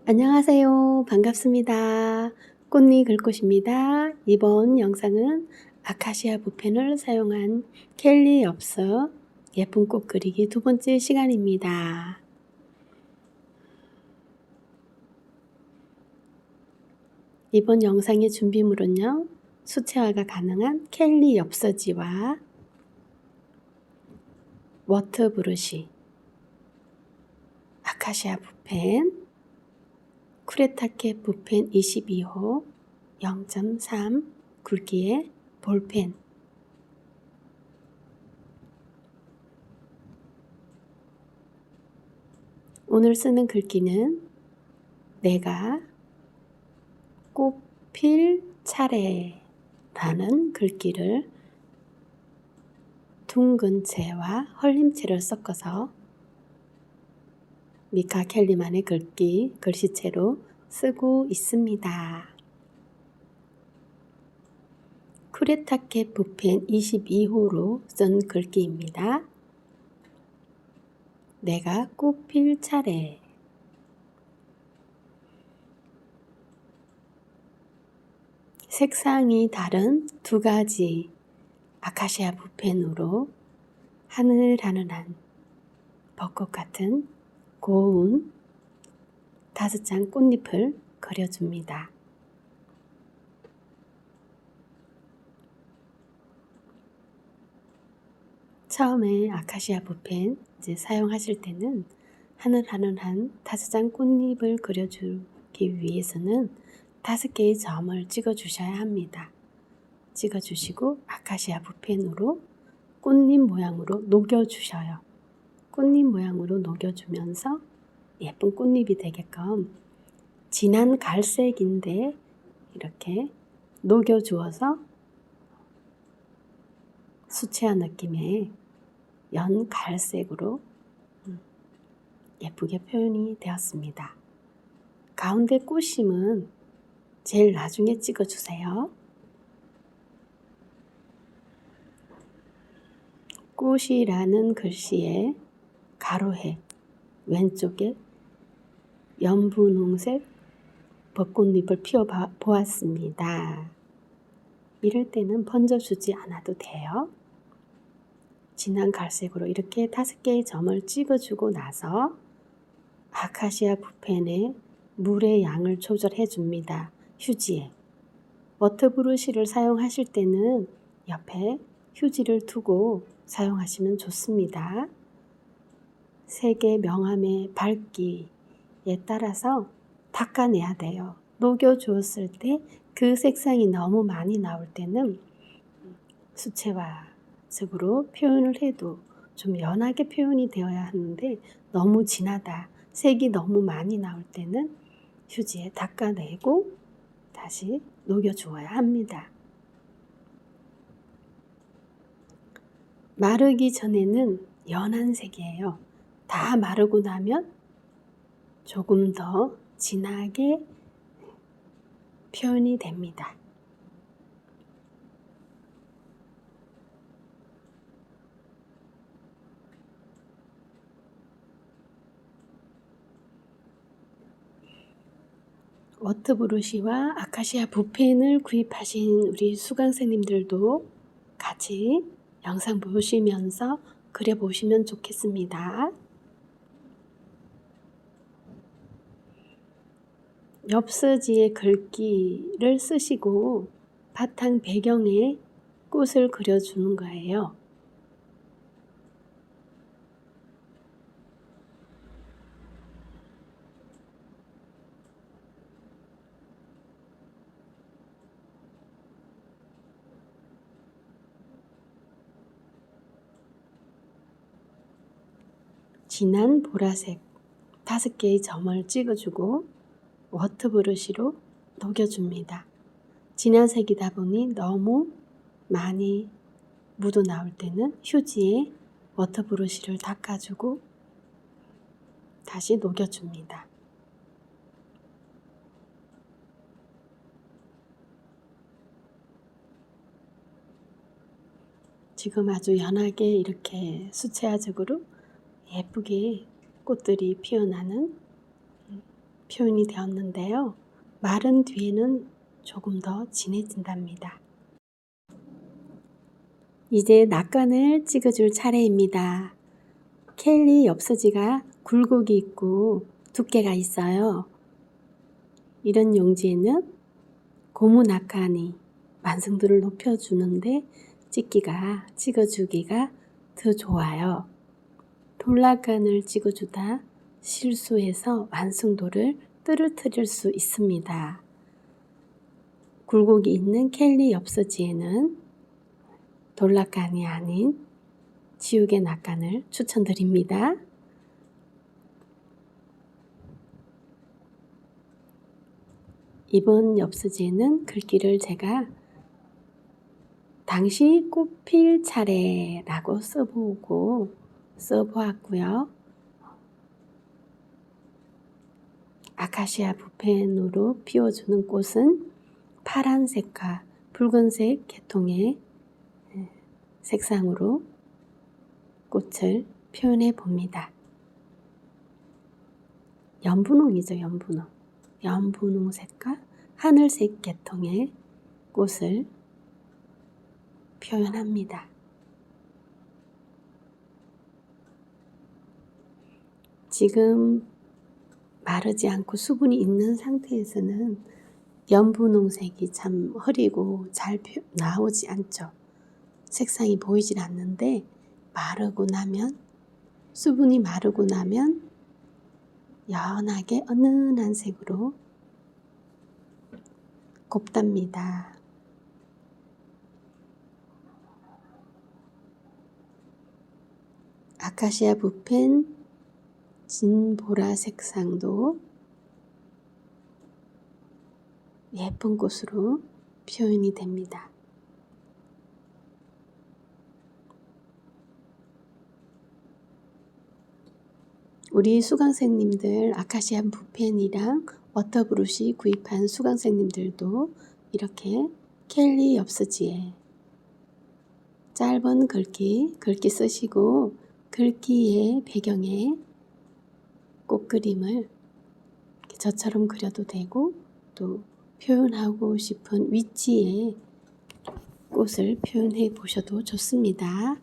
안녕하세요. 반갑습니다. 꽃잎 글꽃입니다. 이번 영상은 아카시아 붓펜을 사용한 켈리 엽서 예쁜 꽃 그리기 두 번째 시간입니다. 이번 영상의 준비물은요, 수채화가 가능한 켈리 엽서지와 워터 브러쉬, 아카시아 붓펜, 쿠레타케 붓펜 22호 0.3 굵기의 볼펜, 오늘 쓰는 글귀는 내가 꽃필 차례라는 글귀를 둥근 채와 헐림채를 섞어서 미카 켈리만의 글귀 글씨체로 쓰고 있습니다. 쿠레타케 붓펜 22호로 쓴 글귀입니다. 내가 꽃필 차례. 색상이 다른 두 가지 아카시아 붓펜으로 하늘하늘한 벚꽃 같은 고운 5장 꽃잎을 그려줍니다. 처음에 아카시아 붓펜 사용하실 때는 하늘하늘한 5장 꽃잎을 그려주기 위해서는 5개의 점을 찍어 주셔야 합니다. 찍어 주시고 아카시아 붓펜으로 꽃잎 모양으로 녹여 주셔요. 꽃잎 모양으로 녹여주면서 예쁜 꽃잎이 되게끔 진한 갈색인데 이렇게 녹여주어서 수채화 느낌의 연 갈색으로 예쁘게 표현이 되었습니다. 가운데 꽃심은 제일 나중에 찍어주세요. 꽃이라는 글씨에 가로해 왼쪽에 연분홍색 벚꽃잎을 피워 보았습니다. 이럴 때는 번져주지 않아도 돼요. 진한 갈색으로 이렇게 5개의 점을 찍어주고 나서 아카시아 붓펜에 물의 양을 조절해 줍니다. 휴지에. 워터 브러쉬를 사용하실 때는 옆에 휴지를 두고 사용하시면 좋습니다. 색의 명암의 밝기에 따라서 닦아내야 돼요. 녹여주었을 때 그 색상이 너무 많이 나올 때는 수채화적으로 표현을 해도 좀 연하게 표현이 되어야 하는데 너무 진하다, 색이 너무 많이 나올 때는 휴지에 닦아내고 다시 녹여주어야 합니다. 마르기 전에는 연한 색이에요. 다 마르고 나면 조금 더 진하게 표현이 됩니다. 워터 브러쉬와 아카시아 붓펜을 구입하신 우리 수강생님들도 같이 영상 보시면서 그려보시면 좋겠습니다. 엽서지의 글귀를 쓰시고 바탕 배경에 꽃을 그려주는 거예요. 진한 보라색 5개의 점을 찍어주고 워터 브러쉬로 녹여줍니다. 진한 색이다 보니 너무 많이 묻어 나올 때는 휴지에 워터 브러쉬를 닦아주고 다시 녹여줍니다. 지금 아주 연하게 이렇게 수채화적으로 예쁘게 꽃들이 피어나는 표현이 되었는데요. 마른 뒤에는 조금 더 진해진답니다. 이제 낙관을 찍어줄 차례입니다. 켈리 엽서지가 굴곡이 있고 두께가 있어요. 이런 용지에는 고무 낙관이 완성도를 높여주는데 찍어주기가 더 좋아요. 돌낙관을 찍어주다 실수해서 완성도를 떨어뜨릴 수 있습니다. 굴곡이 있는 켈리 엽서지에는 돌낙관이 아닌 지우개 낙관을 추천드립니다. 이번 엽서지에는 글귀를 제가 당시 꽃필 차례라고 써보았고요. 아카시아 붓펜으로 피워주는 꽃은 파란색과 붉은색 계통의 색상으로 꽃을 표현해 봅니다. 연분홍이죠, 연분홍. 연분홍색과 하늘색 계통의 꽃을 표현합니다. 지금 마르지 않고 수분이 있는 상태에서는 연분홍색이 참 흐리고 잘 나오지 않죠. 색상이 보이질 않는데 수분이 마르고 나면 연하게 은은한 색으로 곱답니다. 아카시아 붓펜 진보라 색상도 예쁜 꽃으로 표현이 됩니다. 우리 수강생님들 아카시아 붓펜이랑 워터브루시 구입한 수강생님들도 이렇게 켈리 엽서지에 짧은 글귀 쓰시고 글귀의 배경에 꽃그림을 저처럼 그려도 되고 또 표현하고 싶은 위치에 꽃을 표현해 보셔도 좋습니다.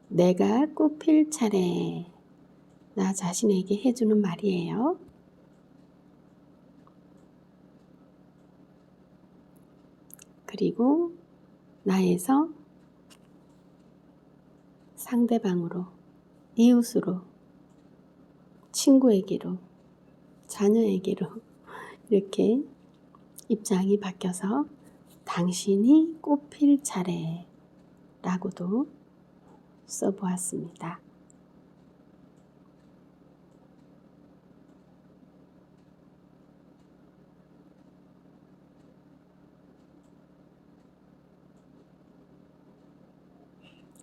내가 꽃필 차례, 나 자신에게 해주는 말이에요. 그리고 나에서 상대방으로, 이웃으로, 친구에게로, 자녀에게로 이렇게 입장이 바뀌어서 당신이 꽃필 차례라고도 써보았습니다.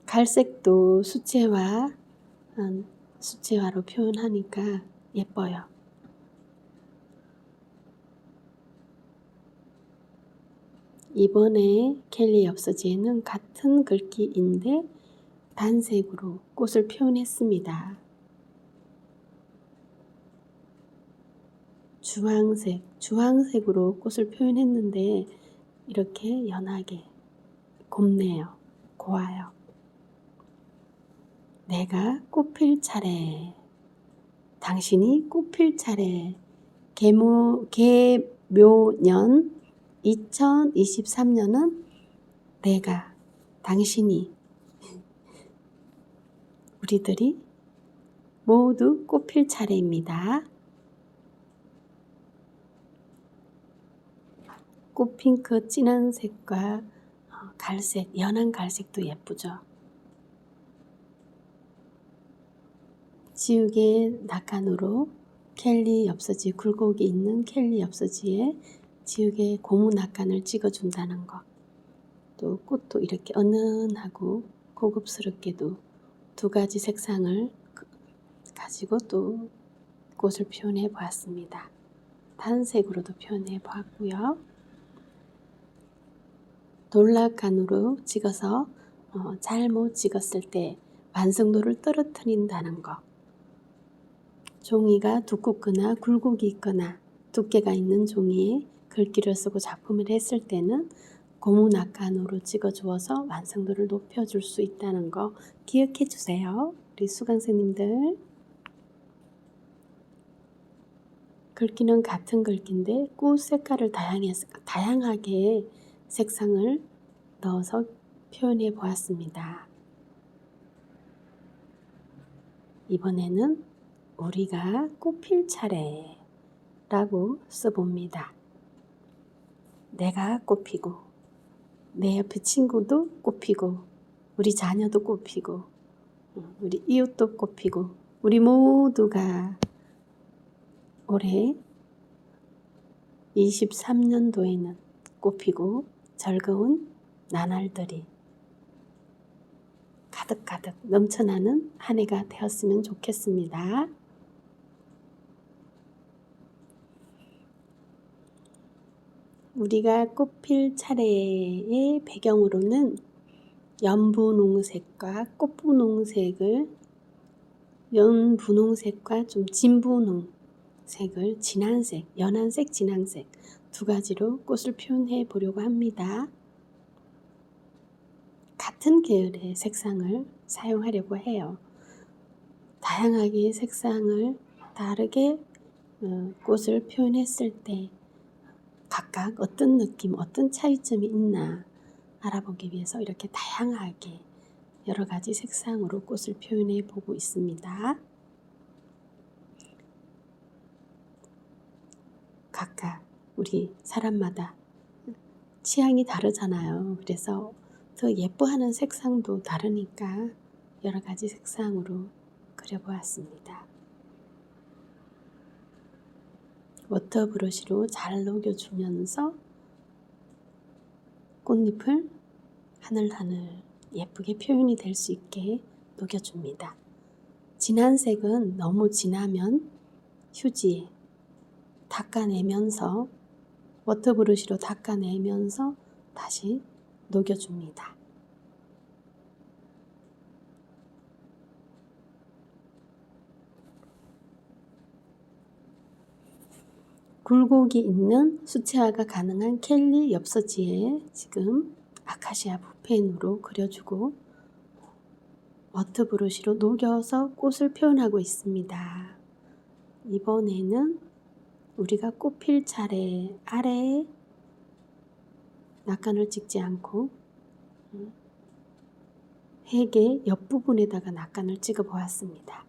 갈색도 수채화로 표현하니까 예뻐요. 이번에 켈리 엽서지에는 같은 글귀인데 단색으로 꽃을 표현했습니다. 주황색으로 꽃을 표현했는데 이렇게 연하게 곱네요. 고와요. 내가 꽃필 차례, 당신이 꽃필 차례, 개묘년 2023년은 내가, 당신이, 우리들이 모두 꽃필 차례입니다. 꽃핑크 진한 색과 갈색, 연한 갈색도 예쁘죠. 지우개 낙관으로 켈리 엽서지, 굴곡이 있는 켈리 엽서지에 지우개 고무 낙관을 찍어준다는 것. 또 꽃도 이렇게 은은하고 고급스럽게도 두 가지 색상을 가지고 또 꽃을 표현해 보았습니다. 단색으로도 표현해 보았고요. 돌낙관으로 찍어서 잘못 찍었을 때 완성도를 떨어뜨린다는 거. 종이가 두껍거나 굴곡이 있거나 두께가 있는 종이에 글귀를 쓰고 작품을 했을 때는 고무 낙관으로 찍어주어서 완성도를 높여줄 수 있다는 거 기억해 주세요. 우리 수강생님들. 글귀는 같은 글귀인데 꽃 색깔을 다양하게 색상을 넣어서 표현해 보았습니다. 이번에는 우리가 꽃필 차례 라고 써봅니다. 내가 꽃피고 내 옆에 친구도 꽃피고 우리 자녀도 꽃피고 우리 이웃도 꽃피고 우리 모두가 올해 23년도에는 꽃피고 즐거운 나날들이 가득가득 넘쳐나는 한 해가 되었으면 좋겠습니다. 우리가 꽃필 차례의 배경으로는 연분홍색과 꽃분홍색을 연분홍색과 좀 진분홍색을 진한색, 연한색, 진한색 두 가지로 꽃을 표현해 보려고 합니다. 같은 계열의 색상을 사용하려고 해요. 다양하게 색상을 다르게 꽃을 표현했을 때 각각 어떤 느낌, 어떤 차이점이 있나 알아보기 위해서 이렇게 다양하게 여러 가지 색상으로 꽃을 표현해 보고 있습니다. 각각 우리 사람마다 취향이 다르잖아요. 그래서 더 예뻐하는 색상도 다르니까 여러 가지 색상으로 그려보았습니다. 워터브러쉬로 잘 녹여주면서 꽃잎을 하늘하늘 예쁘게 표현이 될 수 있게 녹여줍니다. 진한 색은 너무 진하면 휴지에 닦아내면서 워터브러쉬로 닦아내면서 다시 녹여줍니다. 굴곡이 있는 수채화가 가능한 켈리 엽서지에 지금 아카시아 붓펜으로 그려주고 워터브러쉬로 녹여서 꽃을 표현하고 있습니다. 이번에는 우리가 꽃필 차례 아래에 낙관을 찍지 않고 핵의 옆부분에다가 낙관을 찍어 보았습니다.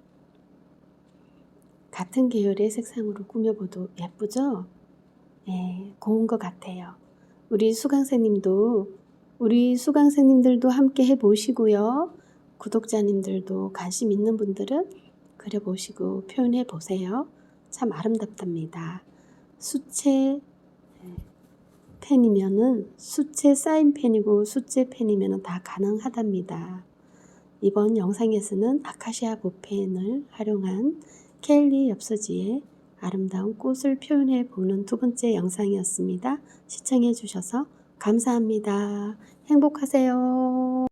같은 계열의 색상으로 꾸며봐도 예쁘죠? 네, 고운 것 같아요. 우리 수강생님들도 함께 해보시고요. 구독자님들도 관심 있는 분들은 그려보시고 표현해 보세요. 참 아름답답니다. 수채 펜이면은 수채 사인펜이고 수채 펜이면은 다 가능하답니다. 이번 영상에서는 아카시아 붓펜을 활용한 켈리 엽서지에 아름다운 꽃을 표현해 보는 두 번째 영상이었습니다. 시청해 주셔서 감사합니다. 행복하세요.